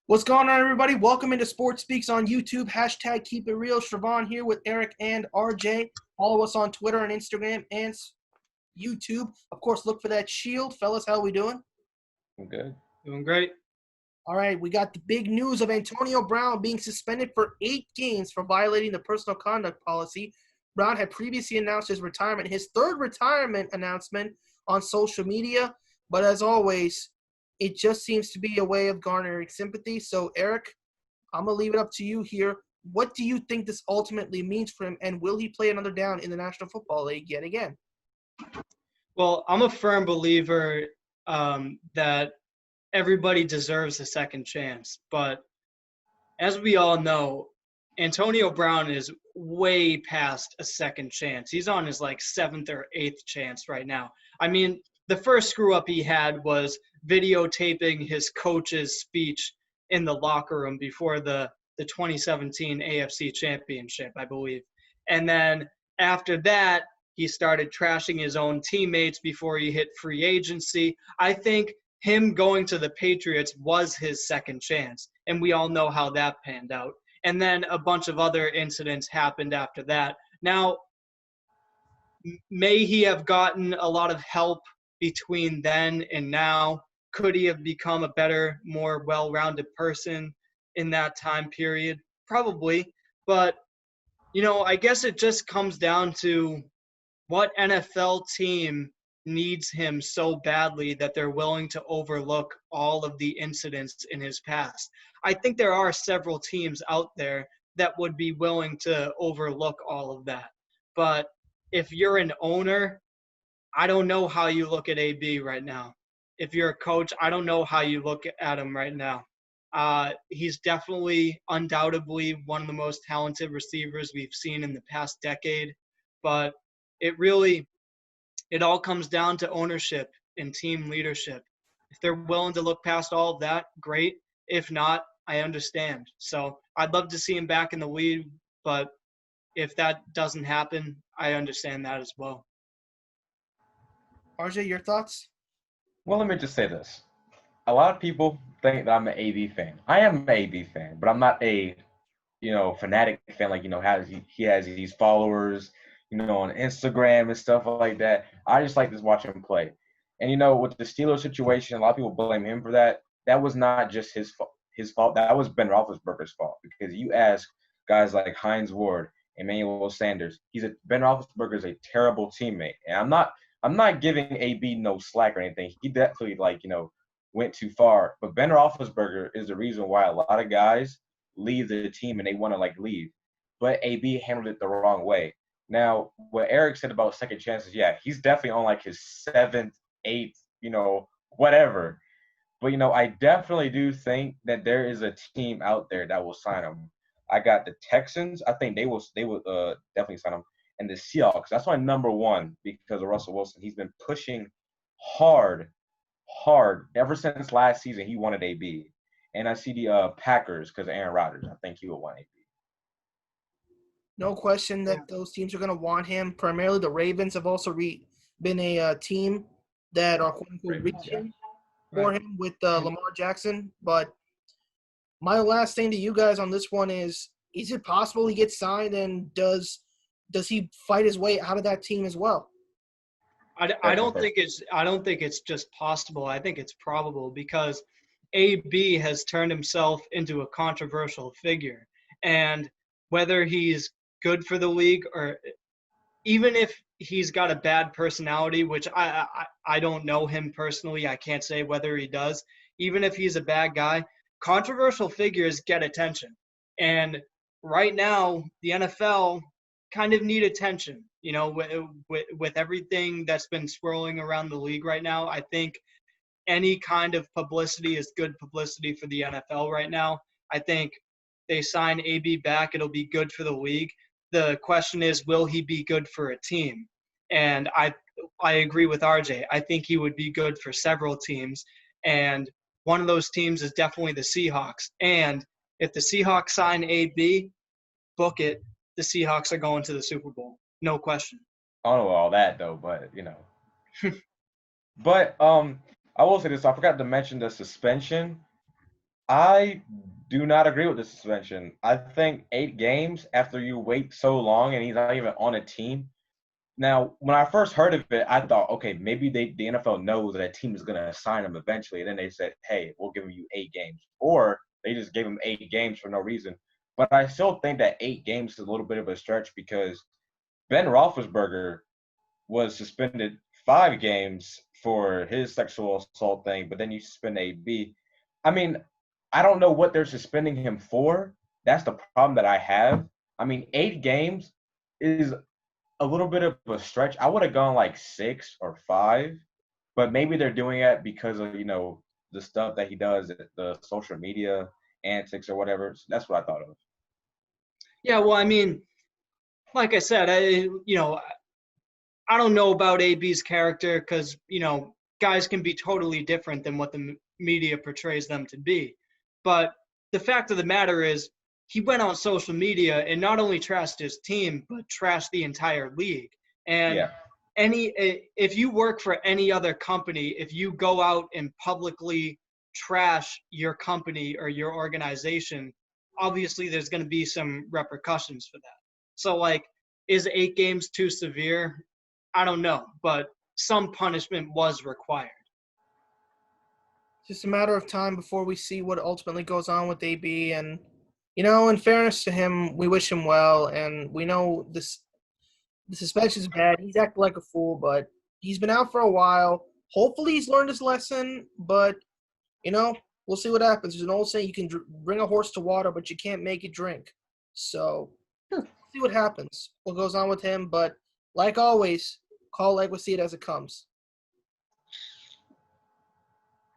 What's going on, everybody? Welcome into Sports Speaks on YouTube. Hashtag Keep It Real. Sravan here with Eric and RJ. Follow us on Twitter and Instagram and YouTube. Of course, look for that shield. Fellas, how are we doing? I'm good. Doing great. All right, we got the big news of Antonio Brown being suspended for 8 games for violating the personal conduct policy. Brown had previously announced his retirement, his third retirement announcement on social media. But as always, it just seems to be a way of garnering sympathy. So, Eric, I'm going to leave it up to you here. What do you think this ultimately means for him, and will he play another down in the National Football League yet again? Well, I'm a firm believer that everybody deserves a second chance. But as we all know, Antonio Brown is way past a second chance. He's on his seventh or eighth chance right now. I mean, the first screw up he had was videotaping his coach's speech in the locker room before the 2017 AFC Championship, I believe. And then after that, he started trashing his own teammates before he hit free agency. I think him going to the Patriots was his second chance, and we all know how that panned out. And then a bunch of other incidents happened after that. Now, may he have gotten a lot of help between then and now? Could he have become a better, more well-rounded person in that time period? Probably. But, I guess it just comes down to what NFL team needs him so badly that they're willing to overlook all of the incidents in his past. I think there are several teams out there that would be willing to overlook all of that. But if you're an owner, I don't know how you look at AB right now. If you're a coach, I don't know how you look at him right now. He's definitely, undoubtedly, one of the most talented receivers we've seen in the past decade. But it all comes down to ownership and team leadership. If they're willing to look past all of that, great. If not, I understand. So I'd love to see him back in the league, but if that doesn't happen, I understand that as well. RJ, your thoughts? Well, let me just say this. A lot of people think that I'm an AB fan. I am an AB fan, but I'm not a, fanatic fan. He has these followers, on Instagram and stuff like that. I just like to watch him play. And with the Steelers situation, a lot of people blame him for that. That was not just his fault. That was Ben Roethlisberger's fault, because you ask guys like Hines Ward, Emmanuel Sanders. Ben Roethlisberger is a terrible teammate, and I'm not giving AB no slack or anything. He definitely went too far. But Ben Roethlisberger is the reason why a lot of guys leave the team and they want to leave. But AB handled it the wrong way. Now, what Eric said about second chances, yeah, he's definitely on his seventh, eighth, whatever. But I definitely do think that there is a team out there that will sign him. I got the Texans. I think they will definitely sign him. And the Seahawks. That's my number one because of Russell Wilson. He's been pushing hard ever since last season. He wanted AB. And I see the Packers because of Aaron Rodgers. I think he will want AB. No question that those teams are going to want him. Primarily the Ravens have also been a team that are quote-unquote reaching for him with Lamar Jackson. But my last thing to you guys on this one is it possible he gets signed, and does he fight his way out of that team as well? I don't think it's just possible. I think it's probable, because AB has turned himself into a controversial figure. And whether he's good for the league, or even if he's got a bad personality, which I don't know him personally, I can't say whether he does. Even if he's a bad guy, controversial figures get attention. And right now, the NFL kind of need attention, with everything that's been swirling around the league right now. I think any kind of publicity is good publicity for the NFL right now. I think they sign AB back, it'll be good for the league. The question is, will he be good for a team? And I agree with RJ. I think he would be good for several teams. And one of those teams is definitely the Seahawks. And if the Seahawks sign AB, book it. The Seahawks are going to the Super Bowl. No question. I don't know all that, though, but, But I will say this. I forgot to mention the suspension. I do not agree with the suspension. I think 8 games after you wait so long and he's not even on a team. Now, when I first heard of it, I thought, okay, maybe the NFL knows that a team is going to assign him eventually. And then they said, hey, we'll give you 8 games. Or they just gave him 8 games for no reason. But I still think that 8 games is a little bit of a stretch because Ben Roethlisberger was suspended 5 games for his sexual assault thing, but then you suspend AB. I mean, I don't know what they're suspending him for. That's the problem that I have. I mean, 8 games is a little bit of a stretch. I would have gone like 6 or 5, but maybe they're doing it because of the stuff that he does, the social media antics or whatever. So that's what I thought of. Yeah, well, I mean, like I said, I don't know about AB's character because, guys can be totally different than what the media portrays them to be. But the fact of the matter is, he went on social media and not only trashed his team, but trashed the entire league. And Yeah. if you work for any other company, if you go out and publicly trash your company or your organization, obviously there's going to be some repercussions for that. So, like, is 8 games too severe? I don't know, but some punishment was required. Just a matter of time before we see what ultimately goes on with AB. And, in fairness to him, we wish him well. And we know the suspension is bad. He's acted like a fool, but he's been out for a while. Hopefully he's learned his lesson, but, we'll see what happens. There's an old saying, you can bring a horse to water, but you can't make it drink. So we'll see what happens, what goes on with him. But like always, call like we see it as it comes.